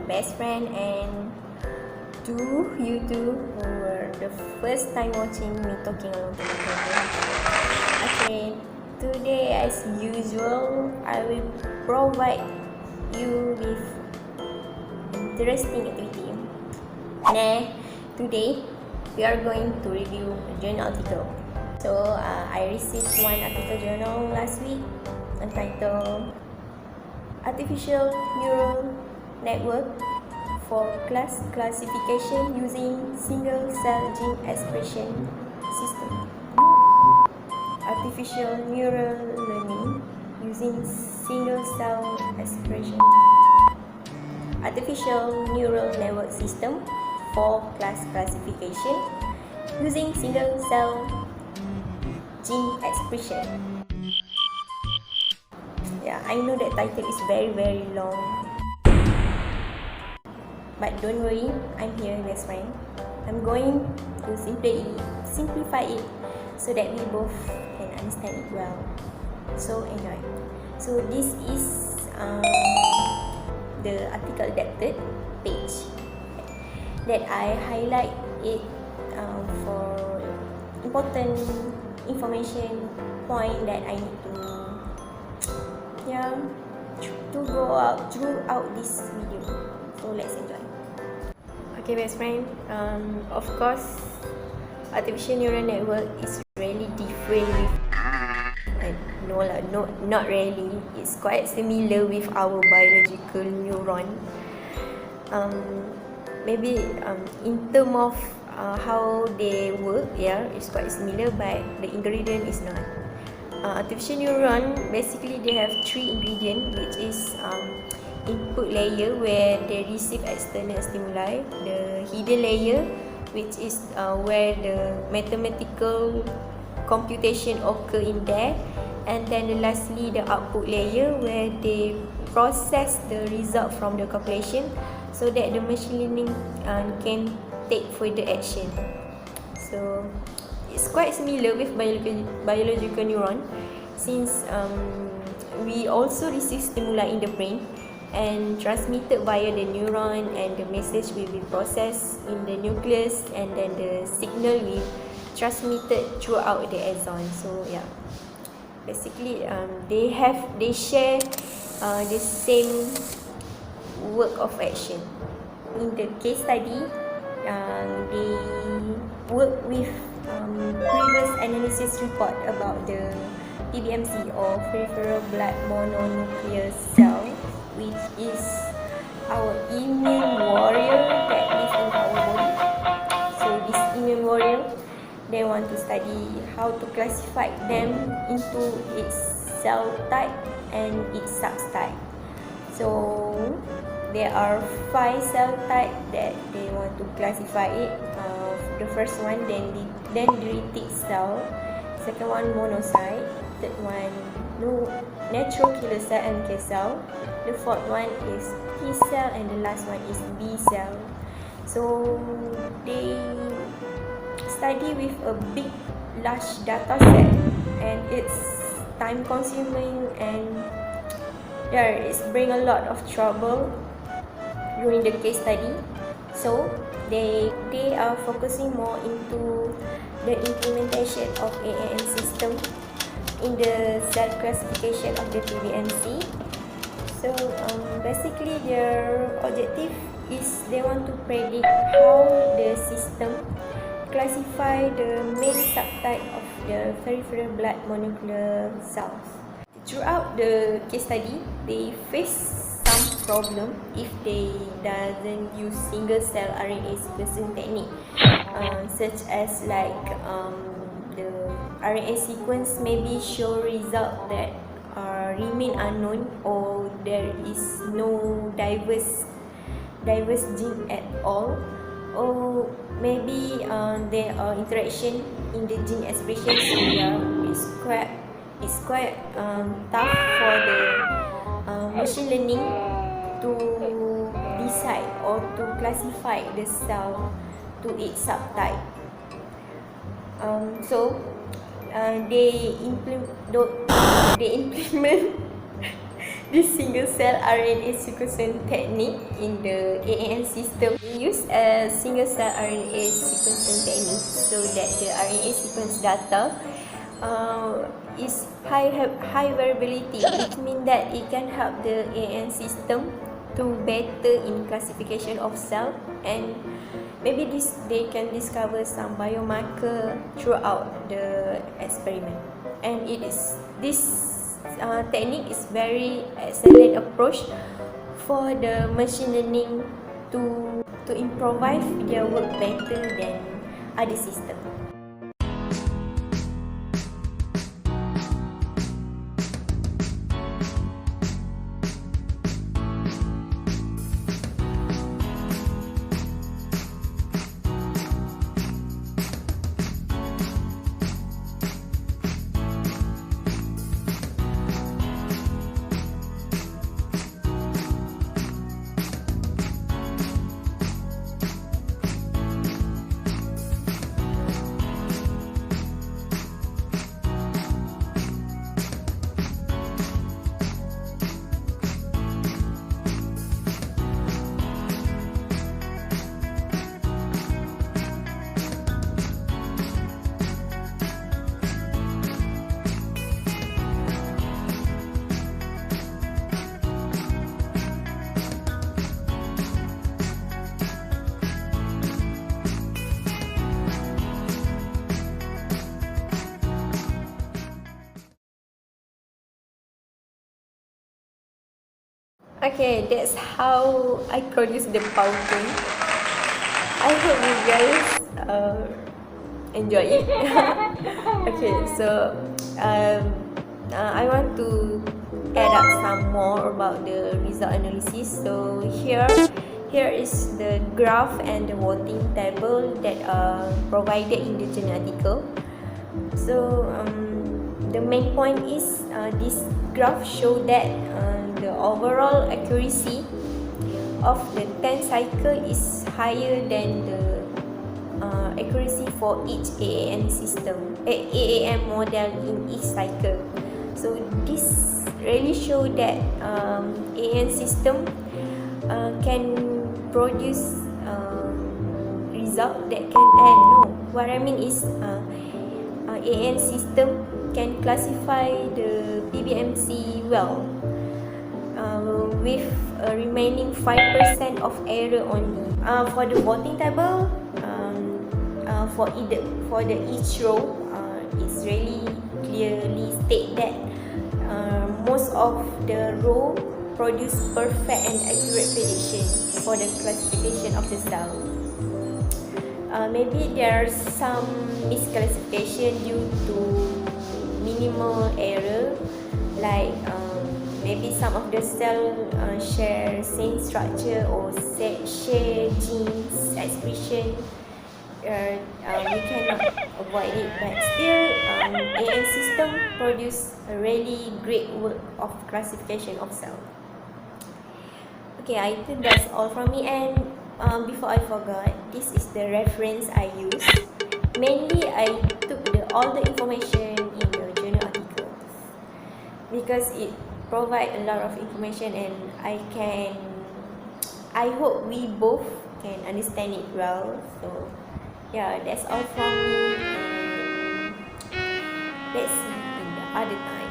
best friend and to you two who were the first time watching me talking along to the camera. Okay, today as usual, I will provide you with interesting activity. Today we are going to review a journal article. So I received one article journal last week entitled Artificial Neural Network for Classification Using Single Cell Gene Expression System. Artificial Neural Learning Using Single Cell Expression. Artificial Neural Network System for Classification Using Single Cell Gene Expression. Yeah, I know that title is very long, but don't worry, I'm here, best friend. I'm going to simplify it so that we both can understand it well. So enjoy. So this is the article adapted page that I highlight it for important information point that I need to go out throughout this video. So let's enjoy. Okay, best friend. Of course, artificial neural network is really different with not really. It's quite similar with our biological neuron. Maybe in terms of how they work, it's quite similar, but the ingredient is not. Artificial neuron, basically they have three ingredients, which is input layer where they receive external stimuli, the hidden layer which is where the mathematical computation occur in there, and then lastly the output layer where they process the result from the calculation so that the machine learning can take further action. So it's quite similar with biological neuron, since we also receive stimuli in the brain and transmitted via the neuron, and the message will be processed in the nucleus, and then the signal will transmitted throughout the axon. So basically they share the same work of action. In the case study, they work with previous analysis report about the PBMC or peripheral blood mononuclear cell, which is our immune warrior that lives in our body. So this immune warrior, they want to study how to classify them into its cell type and its subtype. So there are 5 cell type that they want to classify it. The first one, dendritic cell. Second one, monocyte. Third one, natural killer cell, NK cell. The fourth one is T cell, and the last one is B cell. So they study with a large data set, and it's time consuming, and it's bring a lot of trouble during the case study. So they are focusing more into the implementation of AAN system in the cell classification of the PBMC. So basically their objective is they want to predict how the system classify the main subtype of the peripheral blood mononuclear cells. Throughout the case study, they face some problem if they doesn't use single cell RNA sequencing technique, such as like the RNA sequence maybe show result that remain unknown, or there is no diverse gene at all, or maybe there are interaction in the gene expression. So it's quite tough for the machine learning to decide or to classify the cell to its subtype. They implement this single cell RNA sequencing technique in the AAN system. We use a single cell RNA sequencing technique so that the RNA sequence data is high variability, which means that it can help the AAN system to better in classification of cell, and maybe they can discover some biomarker throughout the experiment. And this technique is very excellent approach for the machine learning to improvise their work better than other systems. Okay, that's how I produce the PowerPoint. I hope you guys enjoy it. Okay, so I want to add up some more about the result analysis. So here is the graph and the voting table that are provided in the journal article. So the main point is this graph show that the overall accuracy of the 10 cycle is higher than the accuracy for each AAN model in each cycle. So this really show that AAN system can produce result that can what I mean is AAN system can classify the PBMC well, with a remaining 5% of error only. For the voting table, for each row, it's really clearly state that most of the row produce perfect and accurate prediction for the classification of the cell. Maybe there are some misclassification due to minimal error, like maybe some of the cell share same structure or share genes expression. We cannot avoid it, but still AAN system produce a really great work of classification of cell. Okay, I think that's all from me, and before I forgot, this is the reference I use. Mainly I took all the information in the journal article because it provide a lot of information, and I hope we both can understand it well. So yeah, that's all from me, and let's see in the other time.